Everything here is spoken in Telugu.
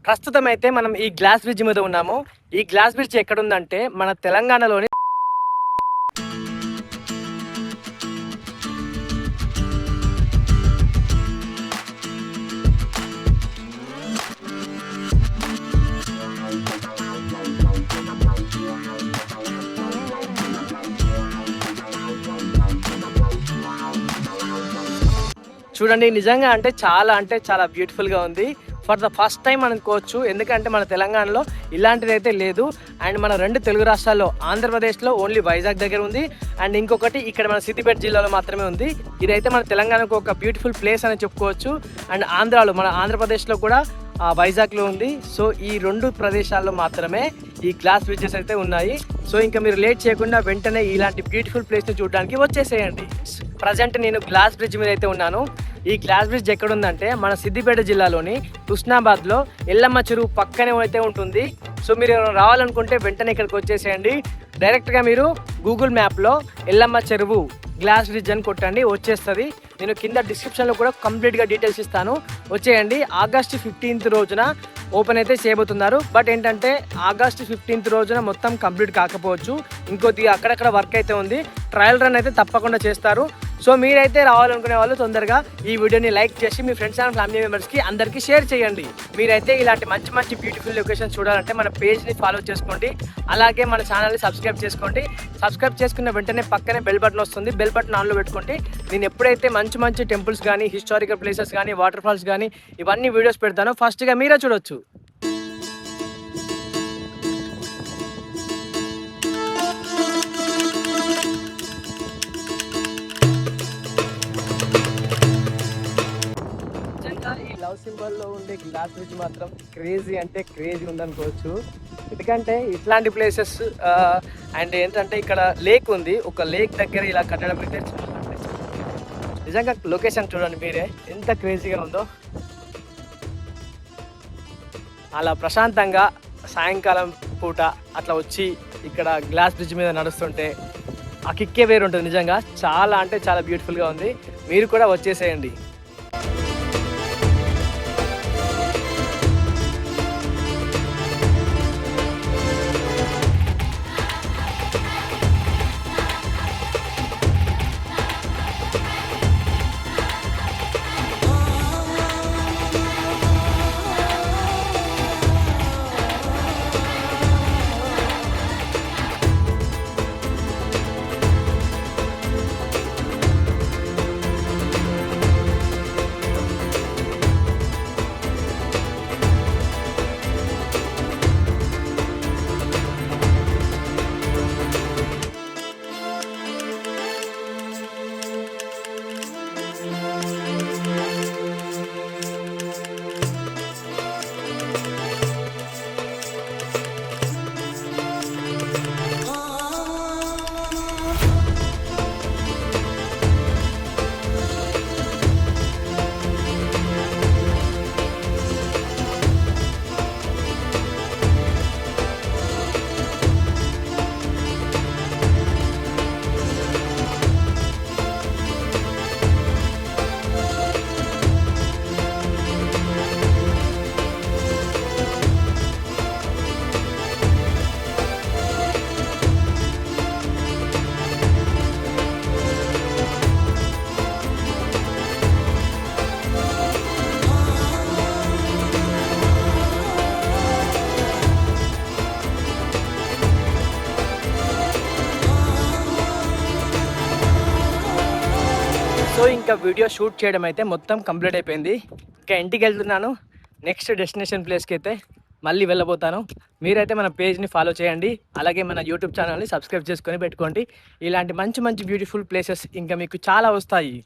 ప్రస్తుతం అయితే మనం ఈ గ్లాస్ బ్రిడ్జ్ మీద ఉన్నాము. ఈ గ్లాస్ బ్రిడ్జ్ ఎక్కడ ఉందంటే మన తెలంగాణలోని చూడండి, నిజంగా అంటే చాలా బ్యూటిఫుల్గా ఉంది. ఫర్ ద ఫస్ట్ టైం అనుకోవచ్చు, ఎందుకంటే మన తెలంగాణలో ఇలాంటిది అయితే లేదు. అండ్ మన రెండు తెలుగు రాష్ట్రాల్లో ఆంధ్రప్రదేశ్లో ఓన్లీ వైజాగ్ దగ్గర ఉంది, అండ్ ఇంకొకటి ఇక్కడ మన సిద్దిపేట జిల్లాలో మాత్రమే ఉంది. ఇదైతే మన తెలంగాణకు ఒక బ్యూటిఫుల్ ప్లేస్ అని చెప్పుకోవచ్చు. అండ్ ఆంధ్రాలో మన ఆంధ్రప్రదేశ్లో కూడా వైజాగ్లో ఉంది. సో ఈ రెండు ప్రదేశాల్లో మాత్రమే ఈ గ్లాస్ బ్రిడ్జెస్ అయితే ఉన్నాయి. సో ఇంకా మీరు లేట్ చేయకుండా వెంటనే ఇలాంటి బ్యూటిఫుల్ ప్లేస్ని చూడడానికి వచ్చేసేయండి. ప్రజెంట్ నేను గ్లాస్ బ్రిడ్జ్ మీద అయితే ఉన్నాను. ఈ గ్లాస్ బ్రిడ్జ్ ఎక్కడ ఉందంటే మన సిద్దిపేట జిల్లాలోని హుస్నాబాద్లో ఎల్లమ్మ చెరువు పక్కనే అయితే ఉంటుంది. సో మీరు రావాలనుకుంటే వెంటనే ఇక్కడికి వచ్చేసేయండి. డైరెక్ట్గా మీరు గూగుల్ మ్యాప్లో ఎల్లమ్మ చెరువు గ్లాస్ బ్రిడ్జ్ అని కొట్టండి, వచ్చేస్తుంది. నేను కింద డిస్క్రిప్షన్లో కూడా కంప్లీట్గా డీటెయిల్స్ ఇస్తాను, వచ్చేయండి. ఆగస్టు 15th రోజున ఓపెన్ అయితే చేయబోతున్నారు. బట్ ఏంటంటే ఆగస్టు 15th రోజున మొత్తం కంప్లీట్ కాకపోవచ్చు, ఇంకొద్దిగా అక్కడక్కడ వర్క్ అయితే ఉంది. ట్రయల్ రన్ అయితే తప్పకుండా చేస్తారు. సో మీరైతే రావాలనుకునే వాళ్ళు తొందరగా ఈ వీడియోని లైక్ చేసి మీ ఫ్రెండ్స్ అండ్ ఫ్యామిలీ మెంబర్స్కి అందరికీ షేర్ చేయండి. మీరైతే ఇలాంటి మంచి బ్యూటిఫుల్ లొకేషన్స్ చూడాలంటే మన పేజ్ని ఫాలో చేసుకోండి, అలాగే మన ఛానల్ని సబ్స్క్రైబ్ చేసుకోండి. సబ్స్క్రైబ్ చేసుకున్న వెంటనే పక్కనే బెల్ బటన్ వస్తుంది, బెల్ బటన్ ఆన్లో పెట్టుకోండి. నేను ఎప్పుడైతే మంచి టెంపుల్స్ కానీ, హిస్టారికల్ ప్లేసెస్ కానీ, వాటర్ ఫాల్స్ కానీ ఇవన్నీ వీడియోస్ పెడతానో ఫస్ట్గా మీరే చూడొచ్చు. ఈ లవ్ సింబల్లో ఉండే గ్లాస్ బ్రిడ్జ్ మాత్రం క్రేజీ అంటే క్రేజీ ఉందనుకోవచ్చు. ఎందుకంటే ఇట్లాంటి ప్లేసెస్ అండ్ ఏంటంటే ఇక్కడ లేక్ ఉంది, ఒక లేక్ దగ్గర ఇలా కట్టడం అయితే నిజంగా లొకేషన్ చూడండి మీరే ఎంత క్రేజీగా ఉందో. అలా ప్రశాంతంగా సాయంకాలం పూట అట్లా వచ్చి ఇక్కడ గ్లాస్ బ్రిడ్జ్ మీద నడుస్తుంటే ఆ కిక్కే వేరు ఉంటుంది. నిజంగా చాలా బ్యూటిఫుల్గా ఉంది. మీరు కూడా వచ్చేసేయండి. సో ఇంకా వీడియో షూట్ చేయడం అయితే మొత్తం కంప్లీట్ అయిపోయింది. ఇంకా ఇంటికి వెళ్తున్నాను. నెక్స్ట్ డెస్టినేషన్ ప్లేస్కి అయితే మళ్ళీ వెళ్ళబోతాను. మీరైతే మన పేజ్ని ఫాలో చేయండి, అలాగే మన యూట్యూబ్ ఛానల్ని సబ్స్క్రైబ్ చేసుకొని పెట్టుకోండి. ఇలాంటి మంచి బ్యూటిఫుల్ ప్లేసెస్ ఇంకా మీకు చాలా వస్తాయి.